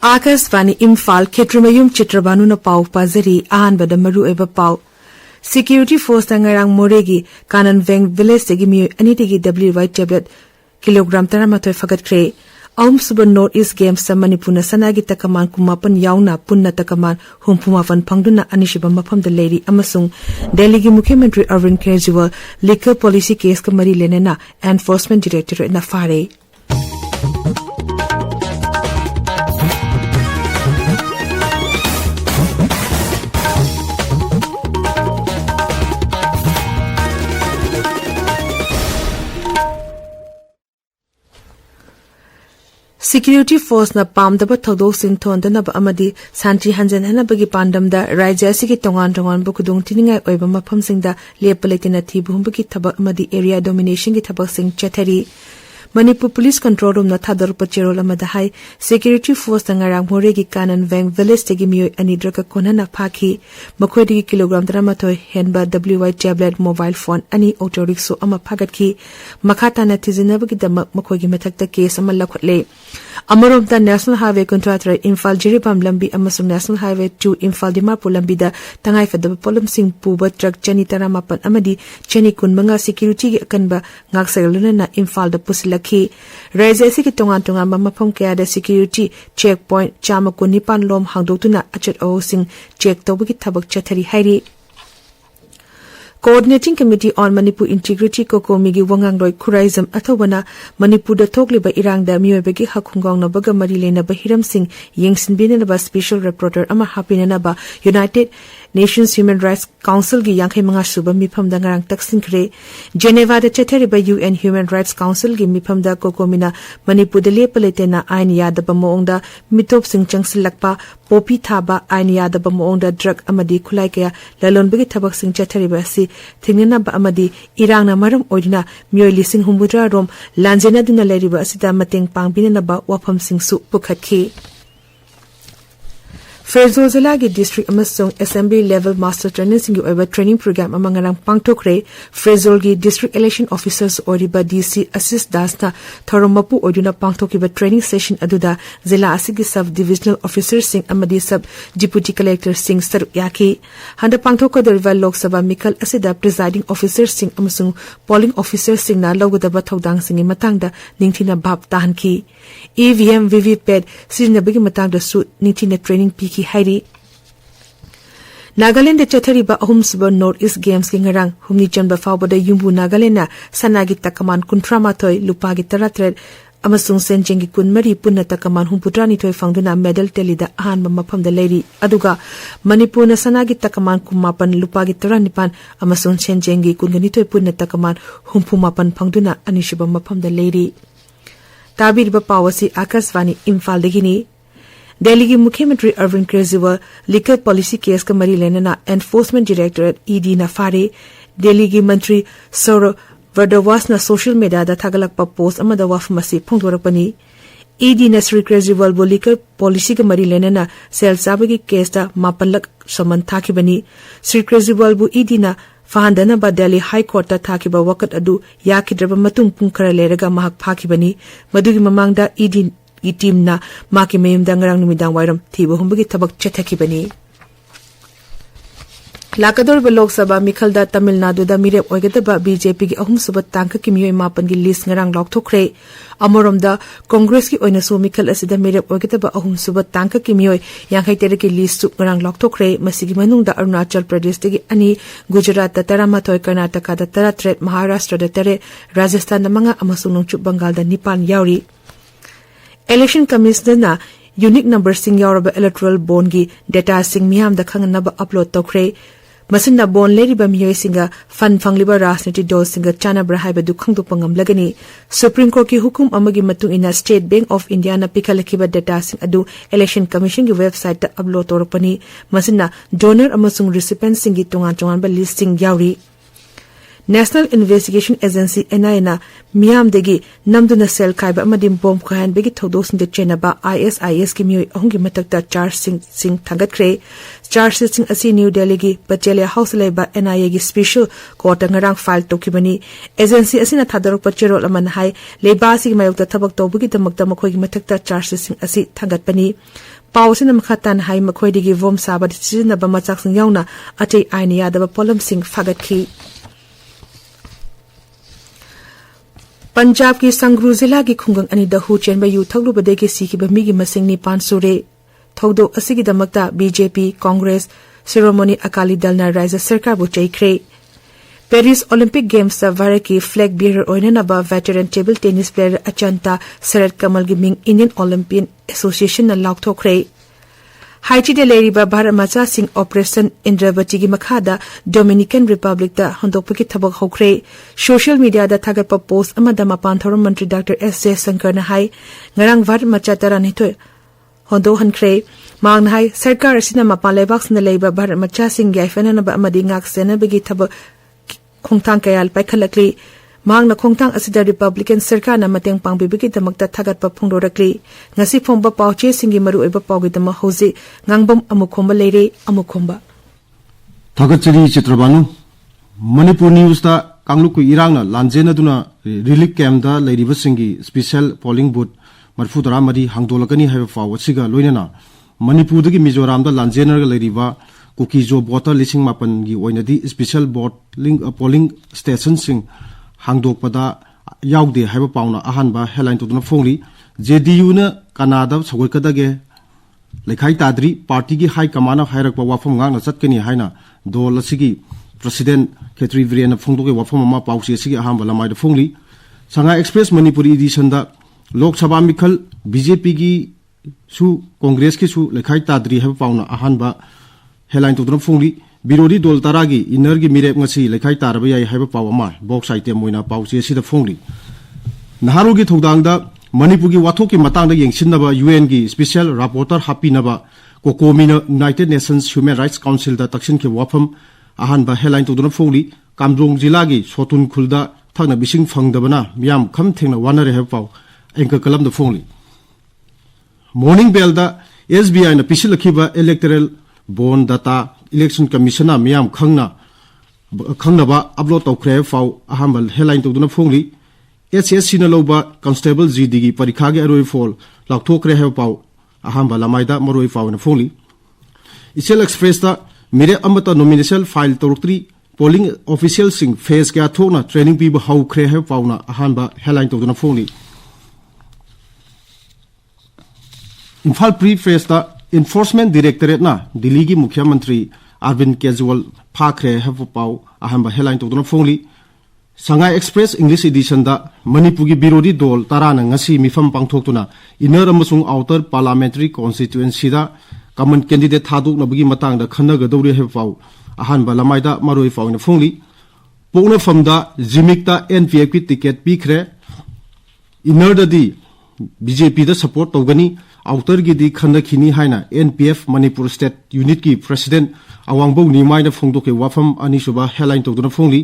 Akashvani Imphal Chitrabhanu Chitrabhanu na pau pazari ahanbada maru eba pau Security Force na ngarang moregi kanan veng village tegi mi anitigi WY tablet kilogram taramathoy fagat kre Aum suba North East Games sa Manipur na sanagi takaman kumapan yauna punna takaman humpumafan pangduna anishiba mafam da lady amasung Delhi gi Mukhyamantri Arvind Kejriwal liquor policy case ka mari lenena Enforcement Directorate na fare Security Force na pamdaba thodok sin thondanaba amadi santi hanjan hanabagi pandamda rajya sigi tongan bu kudung tiningai oiba mafam singda lepaletina thibumbagi thabak amadi area domination gi thabak sing chathari Manipur Police Control Room na thadar pachirol amada hai Security Force na ngarang moregi kanan veng village tegi miyo anidra ka konana phaki makhodi kilogram dramathoi henba WY tablet mobile phone ani auto rickshaw ama phagat ki makhata na thizinabagi damak makhogi mathakta case ama lakhotle Amarom da National Highway Contractor Imphal Jiribam Lambi amasung National Highway 2 Imphal Dimapur Lambi da tangai fadaba polam sing puba truck chani taramapan amadi chani kun manga security gi akanba ngaksailuna na Imphal da pusilaki raise sigi tongan mafam kaya da security checkpoint chama kun nipan lom hangdotuna achat o sing check tobagi thabak chathari hairi Coordinating Committee on Manipur Integrity Kokomigi Wangangloi Khuraizam Athawana Manipur da thokliba irangda miyoibagi hakhungong na baga marilena bahiram sing yengsinbina ba special reporter ama hapinana ba United Nations Human Rights Council gi yangkhai manga suba mifam da ngarang taksin khre Geneva da chathari ba UN Human Rights Council gi mifam da kokomina Manipur da lepalete ain yadaba moongda mitop sing changsilakpa popi thaba ain yadaba moongda drug amadi khulai kaya lalonbagi thabak sing chathari ba si Thingnana ba amadi irang na maram oidina miyoi lising humbudra rom lanjena duna leriba asida mateng pangbina ba wafam singsu pukhatki Frezol Zila gi district amasung assembly level master training singi oiba training program amangarang pangtokre Frezol gi district election officers oriba DC assist dasna thoromapu oiduna pangtokiba training session aduda zila asigi sub divisional officers sing amadi sub deputy collector sing saru yaki handa pangtoka derva lok sabha mikal asida presiding officers sing amasung polling officers sing na logudaba thodang singi matangda ningthina bhab tahanki EVM VVPAT sirinabagi matangda su ningthina training piki hairi Nagaland da chathari ba ahum suba North East Games ki ngarang humni chanba fawba da yumbu Nagaland na sanagi takaman kuntrama toy lupagi taratred amasung senjengi kunmari punna takaman humputrani toy fangduna medal telida ahan mafam da leiri aduga Manipur na sanagi takaman kumapan lupagi taranipan amasung senjengi kungani toy punna takaman humpumapan fangduna anishiba mafam da leiri tabir ba pawasi Akashvani Imphal degini Delhi gi Mukhyamantri Arvind Kejriwal liquor policy case ka mari lenana Enforcement Directorate ED na fare Delhi gi Mantri Saurav Vardhawas na social media da thagalakpa post amada wafmasi phongdorakpani ED na Sri Kejriwal bo liquor policy ka mari lenana sel sabagi case da mapalak saman thakibani Sri Kejriwal bo ED na fahandana ba Delhi High Court ta thakiba wakat adu yakidraba matung pungkara leraga mahak phakibani madugi mamangda ED team na maki mayum dangarang numidang wairam thiba humbagi thabak chathakibani Lakador ba Lok Sabha Mikhalda Tamil Nadu da mirep oigadaba BJP gi ahum suba tangka ki miyoi mapan gi list ngarang lokthokre amorom da Congress ki oina su Mikhal asida mirep oigadaba ahum suba tangka ki miyoi yankhai tere ki list su ngarang lokthokre masigi manung da Arunachal Pradesh tegi ani Gujarat da taramathoi Karnataka da taratret Maharashtra da tere Rajasthan da manga amasung nongchu Bengal da nipan yauri Election Commission na unique number sing yauraba electoral bond gi data sing miyam da khanganaba upload tokre masinna bond leriba miyoi singa fan fangliba rajniti dol singa chanabra haiba du khangdu pangam lagani Supreme Court ki hukum amagi matung ina State Bank of India na pikalakiba data sing adu Election Commission gi website ta upload torpani masinna donor amasung recipient singi tungan ba listing yauri National Investigation Agency NIA miyamdagi namduna sel kaiba amadi bomb khahan begi thodos de chenaba ISIS ki mioi ahungi matakta charge sing thagat kre charge sing asi New Delhi gi Pachalia House leba NIA gi special court ngarang file tokibani agency asina thadorok pachero aman hai leba si mayokta thabak tawbugi damakta makhoi gi matakta charge sing asi thagat pani Pausin makhatan hai makhoi digi vom saba decision ba machak sing yauna atei aini yadaba polam sing fagat ki Punjab की संगरू जिला की खुंगंग अनि दहु चेनबा यु थगलुबदे के सिखिबा मिगी मसिंग नि 500 रे थौदो असिगी दमकता बीजेपी कांग्रेस शिरोमणि अकाली दल ना राज्य सरकार बु चैख्रे पेरिस ओलंपिक गेम्स भारत की फ्लैग बियरर ओइननबा veteran table tennis player Achanta Sharath Kamal की मिंग इंडियन ओलंपियन एसोसिएशन ना लाउथोख्रे हाइची दे लेरिबा भारत मचा सिंह ऑपरेशन इंद्रवती की मखादा डोमिनिकन रिपब्लिक दा हंदोपकी थबक होख्रे सोशल मीडिया दा थागत पोस्ट अमदा मपान थोरम मंत्री डॉक्टर एस जयशंकर ना हाई ngarang भारत मचा तरनिथो हंदो हनख्रे मांग हाई सरकार सिना मपान लेबाक्स न लेबा भारत मचा सिंह याइफन न अमदी ngak सेना बगी थब खोंगथांग कयाल पाइखलकली मांग न खोंगथांग असिदा रिपब्लिकन सरकार न मतंग पांगबिबगी दमकता थागत प फोंगदोरकली ngasi phongba pauche singi maru oiba paugi dama hoji ngangbam amukhomba leire amukhomba thagachiri Chitrabhanu Manipur news da kangluku irangna lanjena duna relief camp da leiriba singi special polling booth marfu daramari hangdolakani haiba fawasiga loinana Manipur dagi Mizoram da lanjena ga leiriba kukijo voter listing mapan gi oinadi special polling station sing hangdok pada yaugde haiba pauna ahanba headline to duna phongli JDU na Canada sogoi kadage lekhai tadri party gi high command of hairak pa wafam ngang na chatkani haina dol asigi president Khetri Virena phongdoge wafam ma pausi asigi ahamba lamai da phongli Sanga Express Manipuri edition da Lok Sabha mikhal BJP gi su Congress ki su lekhai tadri haiba pauna ahanba headline to duna phongli Birodi dol taragi inner gi mirep ngasi lekhai tarba yai haiba pawama box item moina pausi asida phongli Naharu gi thodang da Manipur ki wathok ki matang da yengsinaba UN ki special rapporteur hapinaba kokomina United Nations Human Rights Council da taksin ke wafam ahan ba headline to duna phongli Kamjong jila gi Sotun khulda thakna bising phangdabana miyam kham thengna wanare he paw engka kalam da phongli Morning Bell da SBI na pisilakhiba electoral bond data election commissioner miyam khangna ba upload tawkhre faw ahambal headline to duna phongli SSC na loba constable GD gi parikha gi aroi fall lakthokre he paw ahamba lamaida maroi faw na phongli Isel Express da mere amata nomination file tortri polling official sing face ga thona training pi ba hawkhre he paw na ahamba headline to duna phongli Imphal Pre-Face da Enforcement Directorate na Delhi gi Mukhya Mantri Arvind Kejriwal phakre have paw ahamba headline to duna phongli Shanghai Express English edition da Manipur gi birodi dol tarana ngasi mifam pangthoktuna inner amasung outer parliamentary constituency da common candidate thaduk na bagi matang da khanaga dawri have paw ahanba lamaida maroi paw na phongli pokna famda jimikta NPF ki ticket pikhre inner da di BJP da support tawgani outer gi di khandakhini haina NPF Manipur State Unit ki President Awangbo Nimai na phongdoke wafam anisuba headline tawduna phongli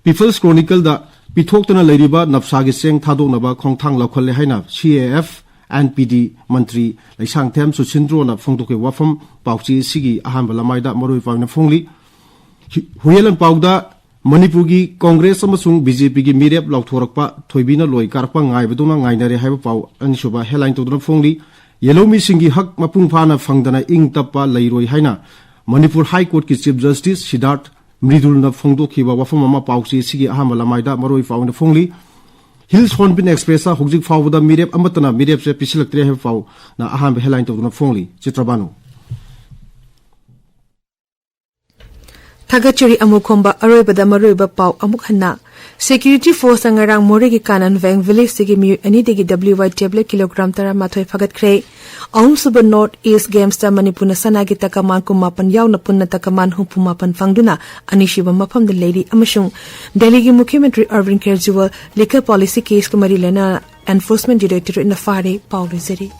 People's Chronicle da pithoktuna leiriba napsagi seng thadoknaba khongthang lakhalle haina CAF NPD Mantri Laisang Them Suchindro na phongdoke wafam pauchi sigi ahamba lamaida maroi pawna phongli Huyelan pawda Manipur gi Congress amasung BJP gi mirep lauthorakpa thoibina loi karpa ngaibaduna ngainare haiba paw anisuba headline tawduna phongli Yellow Singi hak mapung phana phangdana ing tappa leiroi haina Manipur High Court ki Chief Justice Siddharth Mridul na phongdo khiba wafam ama pausi sigi ahama lamaida maroi faw na phongli Hills Hornbill Express hojik fawda mirep amatana mirep se pisilaktre he faw na aham headline to na phongli Chitrabhanu Thagachuri Amukhomba aroibada maroiba paw amukhanna Security Force ngarang moregi kanan veng village sigi mi ani degi WY tablet kilogram tara mathoi phagat kre Ahum suba North East Games ta Manipur na sanagi takaman kumapan yaw na punna takaman hupumapan fangduna anishiba mafam da lady amashung Delhi gi Mukhyamatri Arvind Kejriwal liquor policy case kumari lena enforcement directorate na fare Paul Rizeri